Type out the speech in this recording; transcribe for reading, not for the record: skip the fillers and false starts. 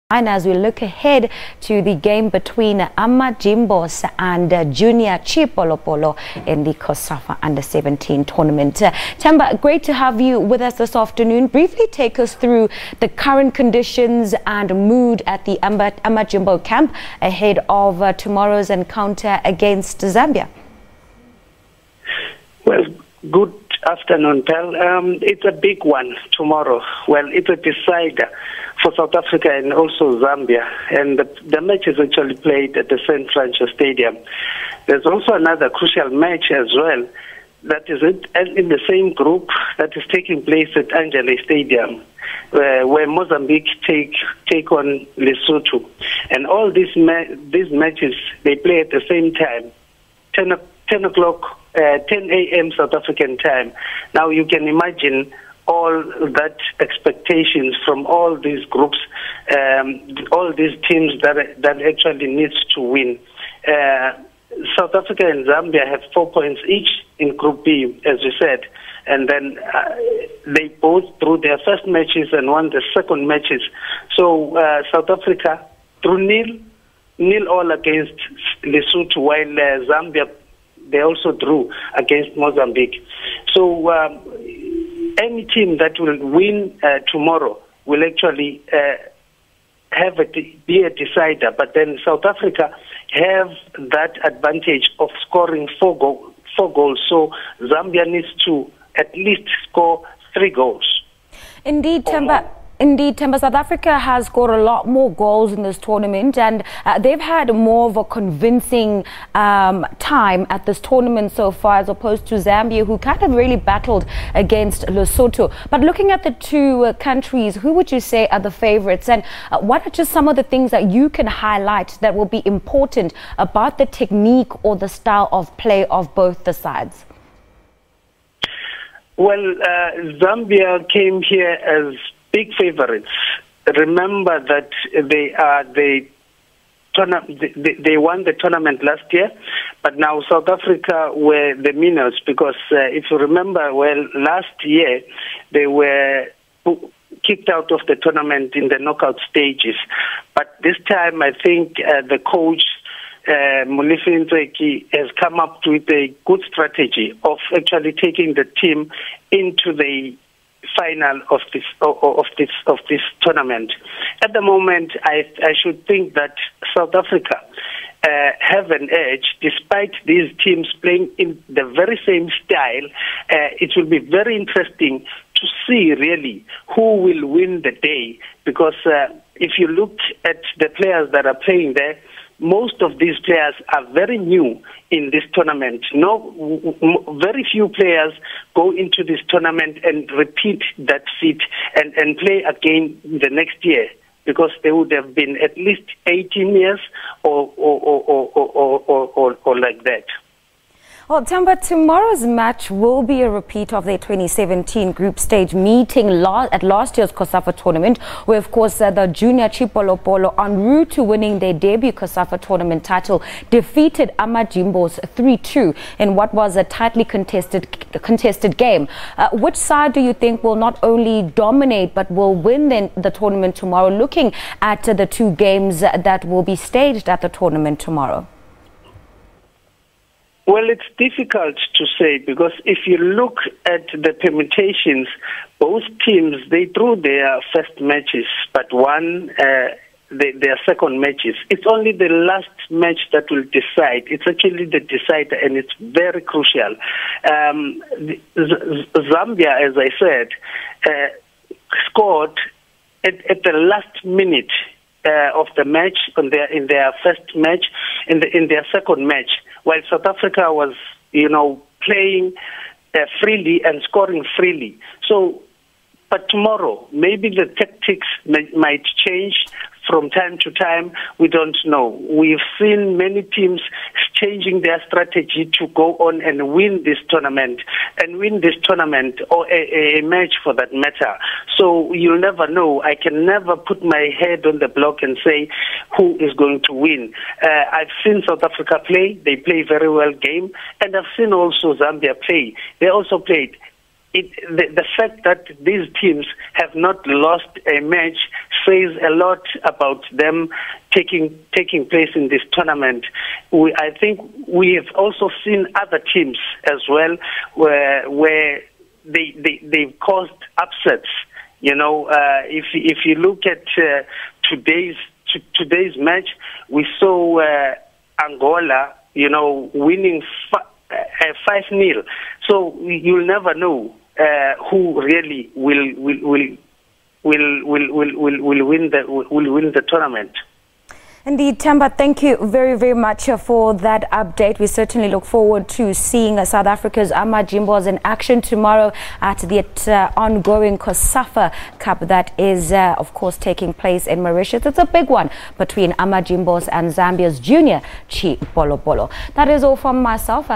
And as we look ahead to the game between Amajimbos and Junior Chipolopolo in the COSAFA Under-17 tournament. Themba, great to have you with us this afternoon. Briefly take us through the current conditions and mood at the Amajimbo camp ahead of tomorrow's encounter against Zambia. Well, good afternoon, Pal. It's a big one tomorrow. Well, it's a decider for South Africa and also Zambia. And the match is actually played at the St. Francis Stadium. There's also another crucial match as well that is in the same group that is taking place at Anjalay Stadium, where Mozambique take on Lesotho. And all these matches, they play at the same time, 10 o'clock, 10 a.m. South African time. Now you can imagine all that expectations from all these groups, all these teams that actually needs to win. South Africa and Zambia have 4 points each in Group B, as you said, and then they both drew their first matches and won the second matches. So South Africa drew nil all against Lesotho, while Zambia, they also drew against Mozambique. So any team that will win tomorrow will actually be a decider. But then South Africa have that advantage of scoring four goals. So Zambia needs to at least score 3 goals. Indeed, Themba. South Africa has scored a lot more goals in this tournament, and they've had more of a convincing time at this tournament so far, as opposed to Zambia, who kind of really battled against Lesotho. But looking at the two countries, who would you say are the favorites, and what are just some of the things that you can highlight that will be important about the technique or the style of play of both the sides? Well, Zambia came here as big favorites. Remember that they won the tournament last year, but now South Africa were the winners, because if you remember well, last year they were kicked out of the tournament in the knockout stages. But this time I think the coach Molefi has come up with a good strategy of actually taking the team into the final of this tournament. At the moment, I should think that South Africa have an edge, despite these teams playing in the very same style. It will be very interesting to see really who will win the day, because if you look at the players that are playing there, most of these players are very new in this tournament. Very few players go into this tournament and repeat that feat and play again the next year, because they would have been at least 18 years or like that. Well, Themba, tomorrow's match will be a repeat of their 2017 group stage meeting at last year's COSAFA tournament, where, of course, the Junior Chipolopolo, en route to winning their debut COSAFA tournament title, defeated Amajimbos 3-2 in what was a tightly contested game. Which side do you think will not only dominate but will win the tournament tomorrow, looking at the 2 games that will be staged at the tournament tomorrow? Well, it's difficult to say, because if you look at the permutations, both teams, they drew their first matches, but won their second matches. It's only the last match that will decide. It's actually the decider, and it's very crucial. Zambia, as I said, scored at the last minute of the match in their first match, in their second match, while South Africa was, playing freely and scoring freely. So, but tomorrow, maybe the tactics might change from time to time. We don't know. We've seen many teams changing their strategy to go on and win this tournament, or a match for that matter. So you'll never know. I can never put my head on the block and say who is going to win. I've seen South Africa play. They play very well game. And I've seen also Zambia play. They also played the fact that these teams have not lost a match says a lot about them taking place in this tournament. I think we have also seen other teams as well where they've caused upsets. You know, if you look at today's match, we saw Angola, you know, winning 5-0. So you'll never know who really will win the tournament. Indeed, Themba, thank you very, very much for that update. We certainly look forward to seeing South Africa's Amajimbos in action tomorrow at the ongoing COSAFA Cup that is, of course, taking place in Mauritius. It's a big one between Amajimbos and Zambia's junior Chi Polo Polo. That is all from myself.